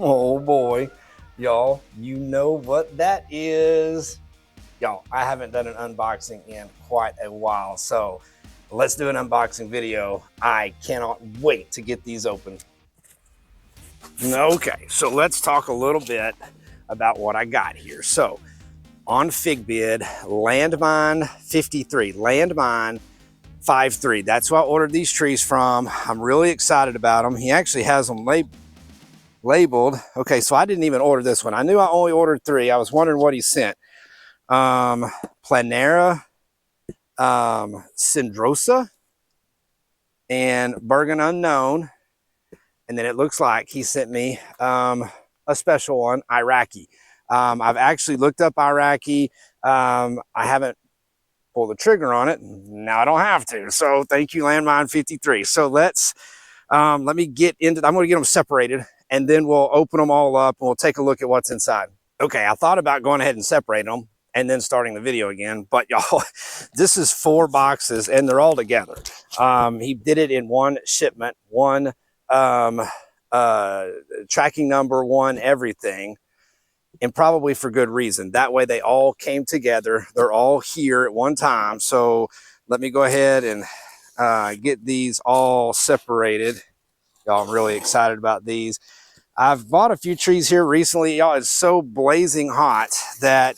Oh boy, y'all, you know what that is. Y'all, I haven't done an unboxing in quite a while, so let's do an unboxing video. I cannot wait to get these open. Okay, so let's talk a little bit about what I got here. So on FigBid, Landmine53, Landmine53. That's who I ordered these trees from. I'm really excited about them. He actually has them labeled. Okay, so I didn't even order this one. I knew I only ordered 3. I was wondering what he sent. Planera, Cendrosa, and Burgan unknown. And then it looks like he sent me a special one, Iraqi. I've actually looked up Iraqi. I haven't pulled the trigger on it. Now I don't have to. So thank you, Landmine53. So let me get into, I'm going to get them separated, and then we'll open them all up and we'll take a look at what's inside. Okay, I thought about going ahead and separating them and then starting the video again, but y'all, this is 4 boxes and they're all together. He did it in one shipment, one tracking number, one everything, and probably for good reason. That way they all came together. They're all here at one time. So let me go ahead and get these all separated. Y'all, I'm really excited about these. I've bought a few trees here recently. Y'all, it's so blazing hot that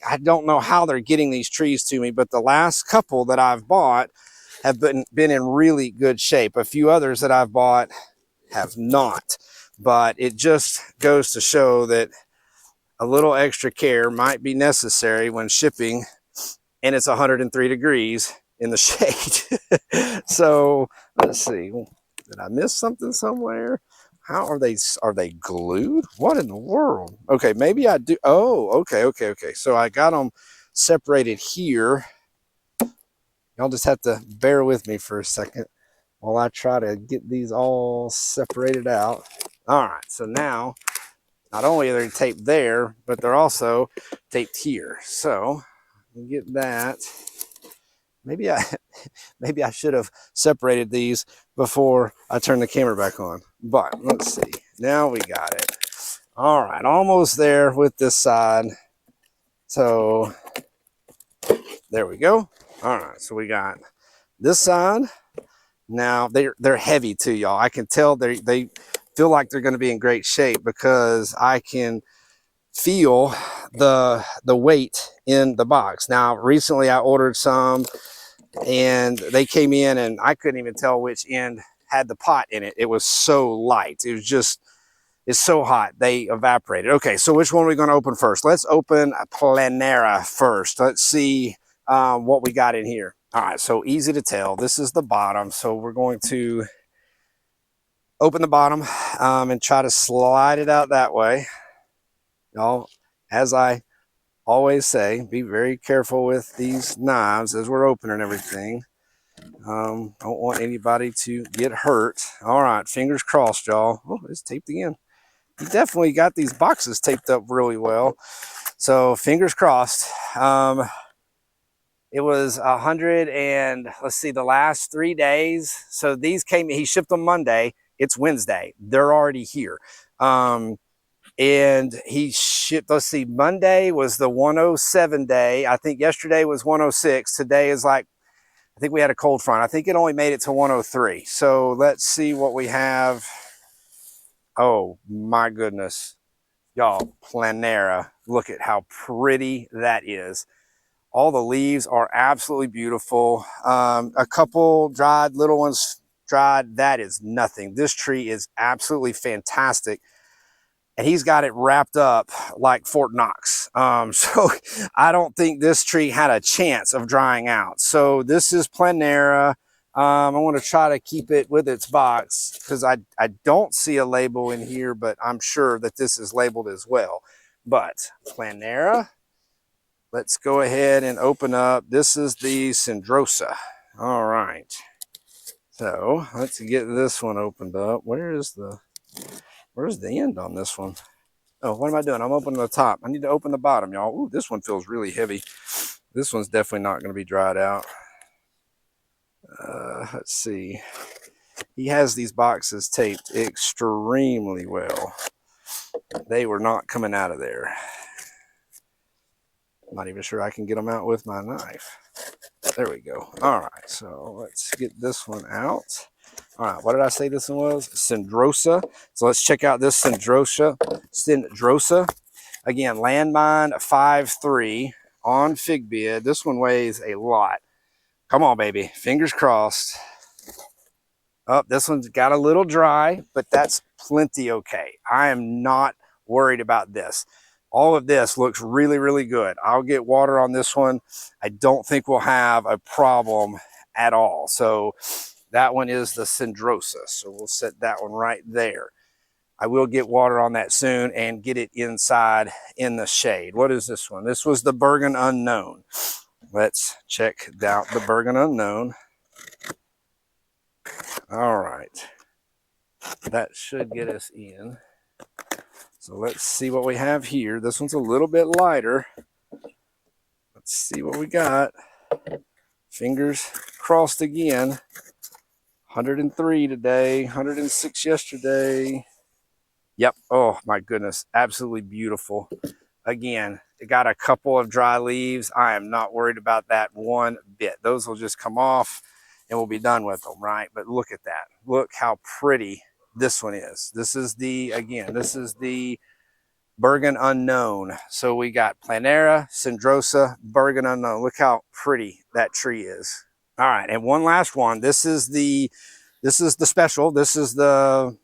I don't know how they're getting these trees to me, but the last couple that I've bought have been in really good shape. A few others that I've bought have not, but it just goes to show that a little extra care might be necessary when shipping and it's 103 degrees in the shade. So let's see, did I miss something somewhere? How are they glued? What in the world? Okay, maybe I do. Oh, okay. So I got them separated here. Y'all just have to bear with me for a second while I try to get these all separated out. All right, so now not only are they taped there, but they're also taped here. So get that. Maybe I should have separated these before I turn the camera back on. But let's see. Now we got it. All right, almost there with this side. So there we go. All right, so we got this side. Now they're heavy too, y'all. I can tell they feel like they're going to be in great shape because I can feel the weight in the box. Now recently I ordered some and they came in and I couldn't even tell which end had the pot in it. It was so light. It was just, it's so hot they evaporated. Okay, so which one are we going to open first? Let's open a Planera first. Let's see what we got in here. All right, so easy to tell. This is the bottom, so we're going to open the bottom and try to slide it out that way. Y'all, as I always say, be very careful with these knives as we're opening everything. Don't want anybody to get hurt. All right, fingers crossed, y'all. Oh, it's taped again. You definitely got these boxes taped up really well. So fingers crossed. It was 100 and let's see, the last 3 days. So these came, he shipped them Monday. It's Wednesday. They're already here. And he shipped, let's see, Monday was the 107 day. I think yesterday was 106. Today is like, I think we had a cold front. I think it only made it to 103. So let's see what we have. Oh my goodness. Y'all, Planera. Look at how pretty that is. All the leaves are absolutely beautiful. A couple dried, little ones dried. That is nothing. This tree is absolutely fantastic. And he's got it wrapped up like Fort Knox. So I don't think this tree had a chance of drying out. So this is Planera. I want to try to keep it with its box because I don't see a label in here, but I'm sure that this is labeled as well. But Planera, let's go ahead and open up. This is the Cendrosa. All right. So let's get this one opened up. Where's the end on this one? Oh, what am I doing? I'm opening the top. I need to open the bottom, y'all. Ooh, this one feels really heavy. This one's definitely not going to be dried out. Let's see. He has these boxes taped extremely well. They were not coming out of there. I'm not even sure I can get them out with my knife. There we go. All right, so let's get this one out. All right, what did I say this one was? Cendrosa. So let's check out this Cendrosa. Again, Landmine53 on FigBid. This one weighs a lot. Come on, baby. Fingers crossed. Oh, this one's got a little dry, but that's plenty okay. I am not worried about this. All of this looks really, really good. I'll get water on this one. I don't think we'll have a problem at all. So that one is the Cendrosa. So we'll set that one right there. I will get water on that soon and get it inside in the shade. What is this one? This was the Burgan Unknown. Let's check out the Burgan Unknown. All right. That should get us in. So let's see what we have here. This one's a little bit lighter. Let's see what we got. Fingers crossed again. 103 today, 106 yesterday. Yep. Oh my goodness. Absolutely beautiful. Again, it got a couple of dry leaves. I am not worried about that one bit. Those will just come off and we'll be done with them, right? But look at that. Look how pretty this one is. This is the, again, this is the Burgan Unknown. So we got Planera, Cendrosa, Burgan Unknown. Look how pretty that tree is. All right, and one last one. This is the special. This is the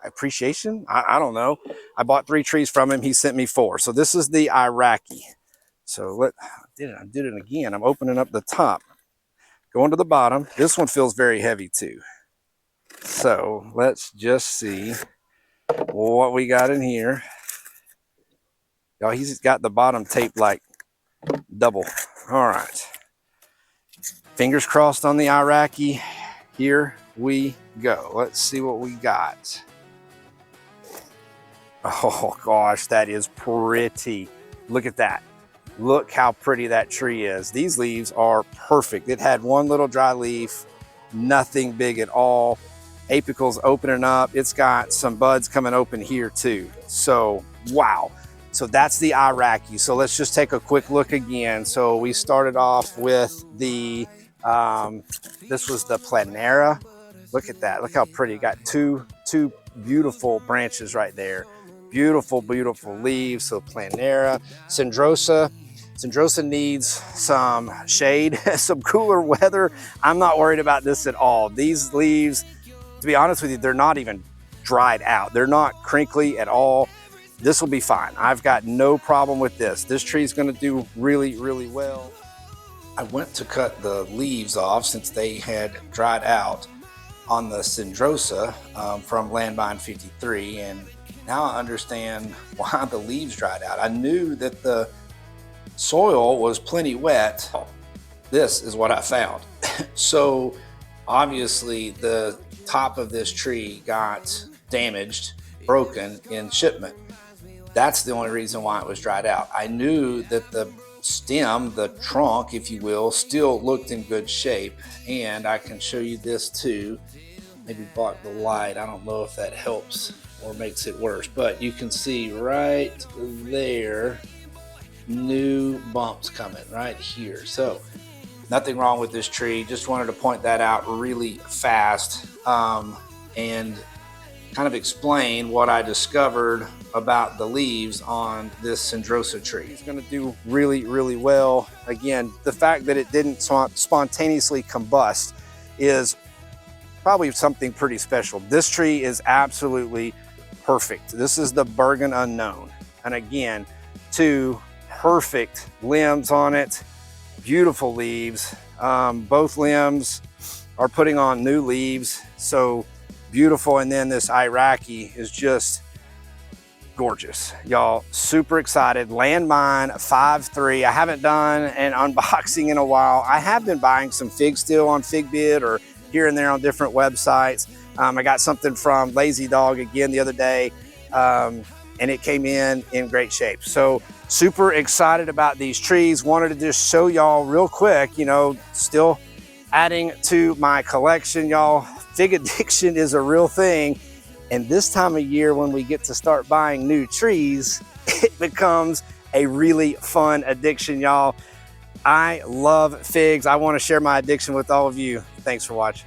appreciation. I don't know. I bought 3 trees from him. He sent me 4. So this is the Iraqi. So I did it again. I'm opening up the top, going to the bottom. This one feels very heavy too. So let's just see what we got in here. Y'all, he's got the bottom taped like double. All right. Fingers crossed on the Iraqi. Here we go. Let's see what we got. Oh gosh, that is pretty. Look at that. Look how pretty that tree is. These leaves are perfect. It had one little dry leaf, nothing big at all. Apical's opening up. It's got some buds coming open here too. So, wow. So that's the Iraqi. So let's just take a quick look again. So we started off with the, this was the Planera. Look at that. Look how pretty. Got two beautiful branches right there. Beautiful, beautiful leaves. So Planera, Cendrosa. Cendrosa needs some shade, some cooler weather. I'm not worried about this at all. These leaves, to be honest with you, they're not even dried out. They're not crinkly at all. This will be fine. I've got no problem with this. This tree is going to do really, really well. I went to cut the leaves off since they had dried out on the Cendrosa from Landmine53, and now I understand why the leaves dried out. I knew that the soil was plenty wet. This is what I found. So obviously the top of this tree got damaged, broken in shipment. That's the only reason why it was dried out. I knew that the stem, the trunk, if you will, still looked in good shape. And I can show you this too. Maybe block the light. I don't know if that helps or makes it worse, but you can see right there, new bumps coming right here. So nothing wrong with this tree. Just wanted to point that out really fast and kind of explain what I discovered about the leaves on this Cendrosa tree. It's going to do really, really well. Again, the fact that it didn't spontaneously combust is probably something pretty special. This tree is absolutely perfect. This is the Burgan Unknown. And again, 2 perfect limbs on it, beautiful leaves. Both limbs are putting on new leaves, so beautiful. And then this Iraqi is just gorgeous. Y'all, super excited. Landmine53. I haven't done an unboxing in a while. I have been buying some fig still on FigBid or here and there on different websites. I got something from Lazy Dog again the other day, and it came in great shape. So super excited about these trees. Wanted to just show y'all real quick, you know, still adding to my collection, y'all. Fig addiction is a real thing. And this time of year, when we get to start buying new trees, it becomes a really fun addiction, y'all. I love figs. I want to share my addiction with all of you. Thanks for watching.